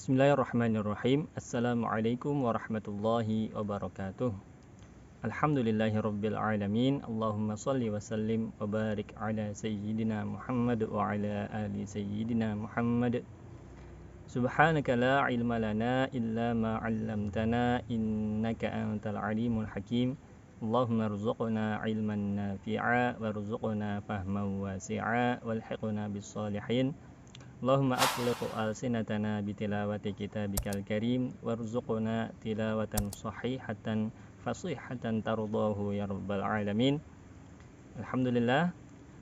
Bismillahirrahmanirrahim. Assalamualaikum warahmatullahi wabarakatuh. Alhamdulillahirabbil alamin. Allahumma shalli wa sallim wa barik ala sayyidina Muhammad wa ala ali sayyidina Muhammad. Subhanaka la ilma lana illa ma 'allamtana innaka antal alimul hakim. Allahumma rzuqna ilman nafi'a warzuqna fahman wasi'a walhiqna bis sholihin. Allahumma atliq alsinatana bitilawati kitabikal karim warzuqna tilawatan sahihatan fasihatan tardahu ya rabbal alamin. Alhamdulillah,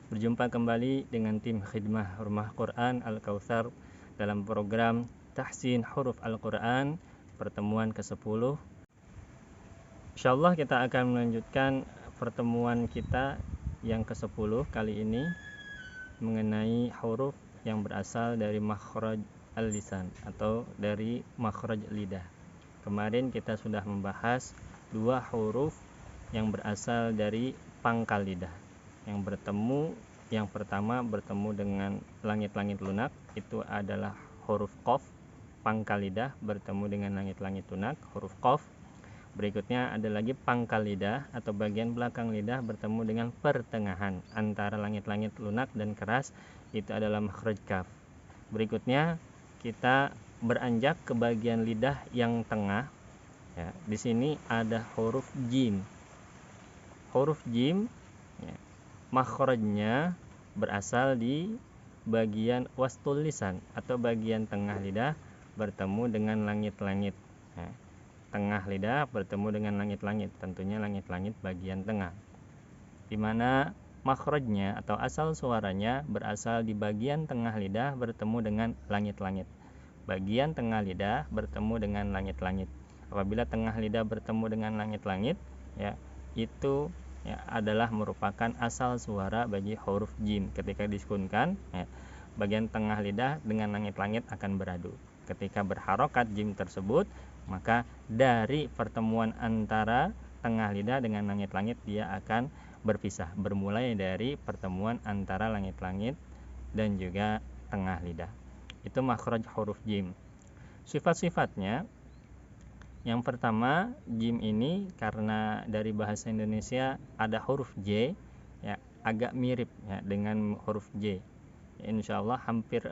berjumpa kembali dengan tim khidmah Rumah Quran Al-Kautsar dalam program Tahsin Huruf Al-Quran pertemuan ke-10. Insyaallah kita akan melanjutkan pertemuan kita yang ke-10 kali ini mengenai huruf yang berasal dari makhraj al-lisan atau dari makhraj lidah. Kemarin kita sudah membahas dua huruf yang berasal dari pangkal lidah. Yang pertama bertemu dengan langit-langit lunak, itu adalah huruf qaf. Pangkal lidah bertemu dengan langit-langit lunak, huruf qaf. Berikutnya ada lagi pangkal lidah atau bagian belakang lidah bertemu dengan pertengahan antara langit-langit lunak dan keras, itu adalah makhraj kaf. Berikutnya kita beranjak ke bagian lidah yang tengah. Ya, di sini ada huruf jim. Huruf jim, ya, makhrajnya berasal di bagian wastul lisan atau bagian tengah lidah bertemu dengan langit-langit. Ya, tengah lidah bertemu dengan langit-langit, tentunya langit-langit bagian tengah, di mana makhrajnya atau asal suaranya berasal di bagian tengah lidah bertemu dengan langit-langit. Bagian tengah lidah bertemu dengan langit-langit. Apabila tengah lidah bertemu dengan langit-langit, ya, itu ya adalah merupakan asal suara bagi huruf jim. Ketika disukunkan, ya, bagian tengah lidah dengan langit-langit akan beradu. Ketika berharokat jim tersebut, maka dari pertemuan antara tengah lidah dengan langit-langit dia akan berpisah, bermulai dari pertemuan antara langit-langit dan juga tengah lidah. Itu makhraj huruf jim. Sifat-sifatnya, yang pertama, jim ini karena dari bahasa Indonesia ada huruf J, ya, agak mirip ya dengan huruf J. Ya, insyaallah hampir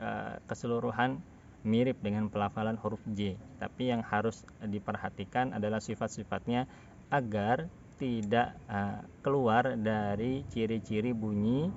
keseluruhan mirip dengan pelafalan huruf J. Tapi yang harus diperhatikan adalah sifat-sifatnya agar tidak keluar dari ciri-ciri bunyi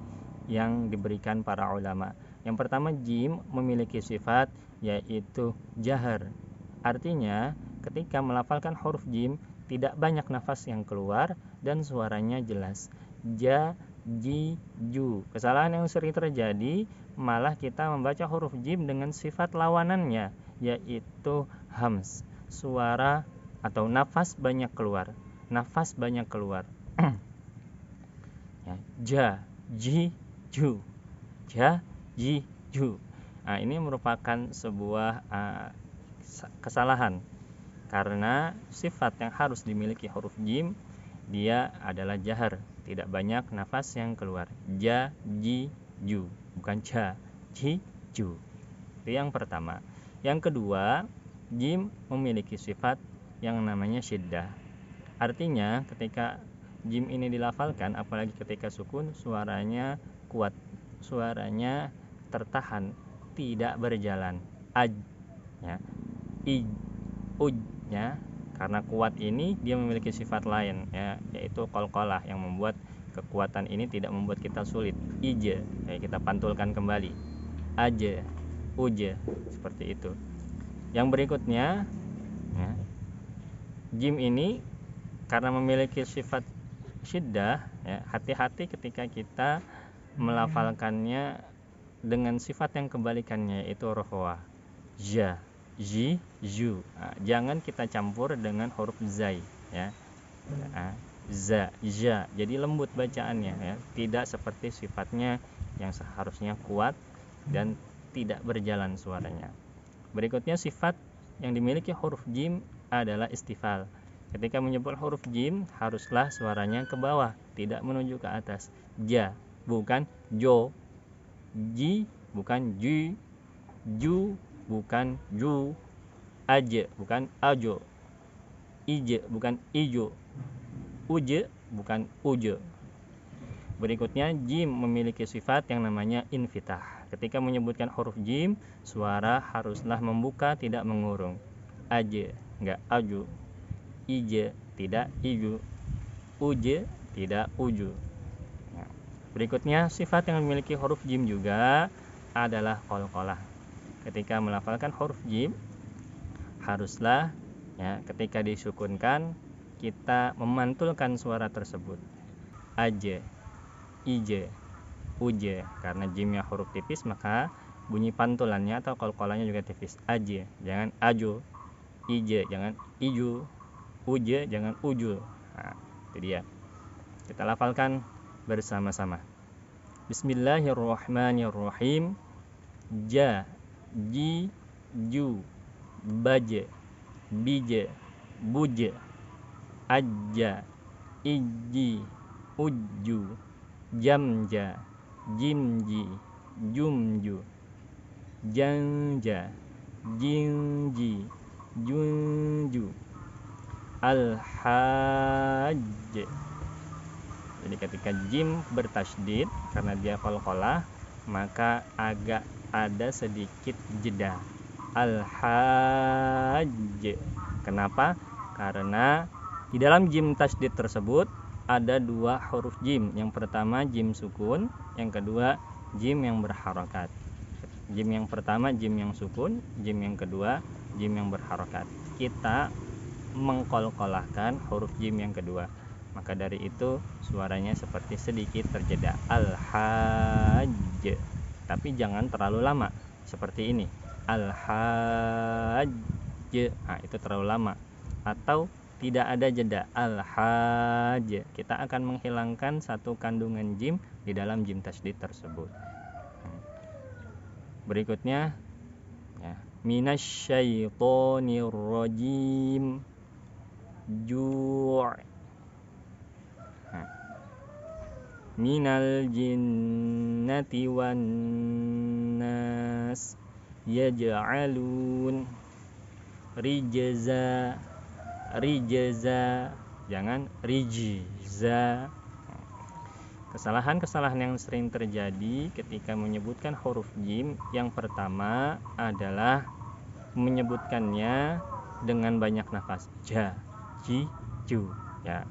yang diberikan para ulama. Yang pertama, jim memiliki sifat yaitu jahar. Artinya ketika melafalkan huruf jim tidak banyak nafas yang keluar dan suaranya jelas. Ja, ji, ju. Kesalahan yang sering terjadi malah kita membaca huruf jim dengan sifat lawanannya yaitu hams. Suara atau nafas banyak keluar. Ya, ja, ji, ju. Ja, ji, ju. Nah, ini merupakan sebuah kesalahan karena sifat yang harus dimiliki huruf jim dia adalah jahar, tidak banyak nafas yang keluar. Ja, ji, ju, bukan ja, ji, ju. Itu yang pertama. Yang kedua, jim memiliki sifat yang namanya syiddah. Artinya ketika jim ini dilafalkan, apalagi ketika sukun, suaranya kuat, suaranya tertahan, tidak berjalan. Aj, ya, ij, uj, ya. Karena kuat ini dia memiliki sifat lain, ya, yaitu qalqalah yang membuat kekuatan ini tidak membuat kita sulit. Ije, ya, kita pantulkan kembali. Aje, uje, seperti itu. Yang berikutnya, ya, jim ini karena memiliki sifat syiddah, ya, hati-hati ketika kita melafalkannya dengan sifat yang kebalikannya yaitu rohwah. Ja, ji, ju. Nah, jangan kita campur dengan huruf zai, ya. Za, ja. Jadi lembut bacaannya, ya. Tidak seperti sifatnya yang seharusnya kuat dan tidak berjalan suaranya. Berikutnya sifat yang dimiliki huruf jim adalah istifal. Ketika menyebut huruf jim haruslah suaranya ke bawah, tidak menuju ke atas. Ja bukan jo, ji bukan ju, ju bukan ju, Aje bukan ajo. Ije bukan ijo. Uje bukan ujo. Berikutnya, jim memiliki sifat yang namanya infitah. Ketika menyebutkan huruf jim, suara haruslah membuka, tidak mengurung. Aje, enggak aju. Ije, tidak iju. Uje, tidak uju. Nah, berikutnya, sifat yang memiliki huruf jim juga adalah qalqalah. Ketika melafalkan huruf jim, haruslah ketika disukunkan kita memantulkan suara tersebut. Aje, ije, uje. Karena jimnya huruf tipis, maka bunyi pantulannya atau qalqalahnya juga tipis. Aje, jangan aju. Ije, jangan iju. Uje, jangan uju. Nah, itu dia. Kita lafalkan bersama-sama. Bismillahirrahmanirrahim. Ja, ji, ju, baje, bije, buje, ajja, iji, uju, jamja, jimji, jumju, janja, jinji, junju, al-hajj. Jadi ketika jim bertasydid karena dia qalqalah, maka agak ada sedikit jeda. Al-hajj. Kenapa? Karena di dalam jim tasydid tersebut ada dua huruf jim. Yang pertama jim sukun, yang kedua jim yang berharokat. Jim yang pertama jim yang sukun, jim yang kedua jim yang berharokat. Kita mengqalqalahkan huruf jim yang kedua. Maka dari itu suaranya seperti sedikit terjeda. Al-hajj. Tapi jangan terlalu lama. Seperti ini. Al-hajj. Nah, itu terlalu lama. Atau tidak ada jeda. Al-hajj. Kita akan menghilangkan satu kandungan jim di dalam jim tasydid tersebut. Berikutnya minasyaitonir rajim. Ju' minal jinnati wan nas yaj'alun rijza, jangan rijza. Kesalahan-kesalahan yang sering terjadi ketika menyebutkan huruf jim, yang pertama adalah menyebutkannya dengan banyak nafas. Ja, ji, ju, ya.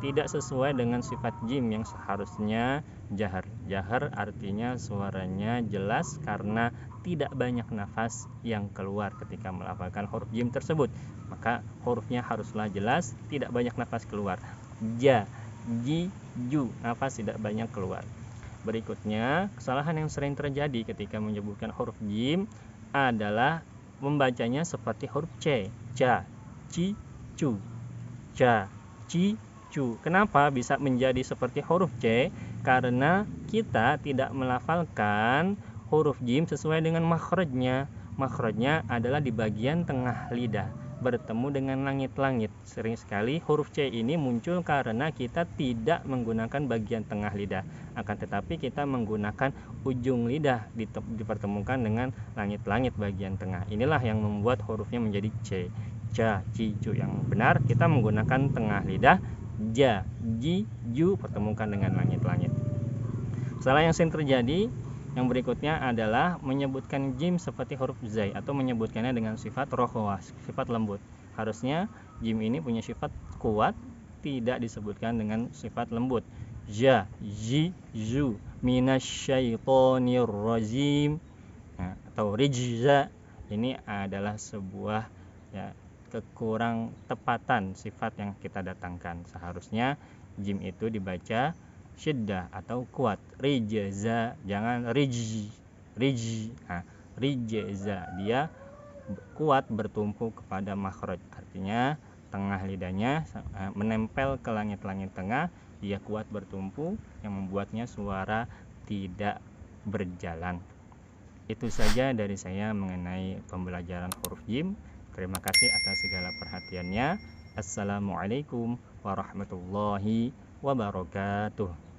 Tidak sesuai dengan sifat jim yang seharusnya jahar. Jahar artinya suaranya jelas karena tidak banyak nafas yang keluar ketika melafalkan huruf jim tersebut. Maka hurufnya haruslah jelas, tidak banyak nafas keluar. Ja, ji, ju, nafas tidak banyak keluar. Berikutnya, kesalahan yang sering terjadi ketika menyebutkan huruf jim adalah membacanya seperti huruf C. Ja, ci, cu. Ja, ci, cu. Kenapa bisa menjadi seperti huruf C? Karena kita tidak melafalkan huruf jim sesuai dengan makhrajnya. Makhrajnya adalah di bagian tengah lidah, bertemu dengan langit-langit. Sering sekali huruf C ini muncul karena kita tidak menggunakan bagian tengah lidah, akan tetapi kita menggunakan ujung lidah dipertemukan dengan langit-langit bagian tengah. Inilah yang membuat hurufnya menjadi C. Ja, ci, cu. Yang benar kita menggunakan tengah lidah. Ja, ji, ju pertemukan dengan langit-langit. Salah yang sering terjadi yang berikutnya adalah menyebutkan jim seperti huruf zai atau menyebutkannya dengan sifat rokhawah, sifat lembut. Harusnya jim ini punya sifat kuat, tidak disebutkan dengan sifat lembut. Ja, ji, zu, minasyaitonir rajim, atau rijza. Ini adalah sebuah kekurang tepatan sifat yang kita datangkan. Seharusnya jim itu dibaca syiddah atau kuat. Rijza, jangan rijzi. Rijza, dia kuat bertumpu kepada makhraj. Artinya tengah lidahnya menempel ke langit-langit tengah, dia kuat bertumpu yang membuatnya suara tidak berjalan. Itu saja dari saya mengenai pembelajaran huruf jim. Terima kasih atas segala perhatiannya. Assalamualaikum warahmatullahi wabarakatuh.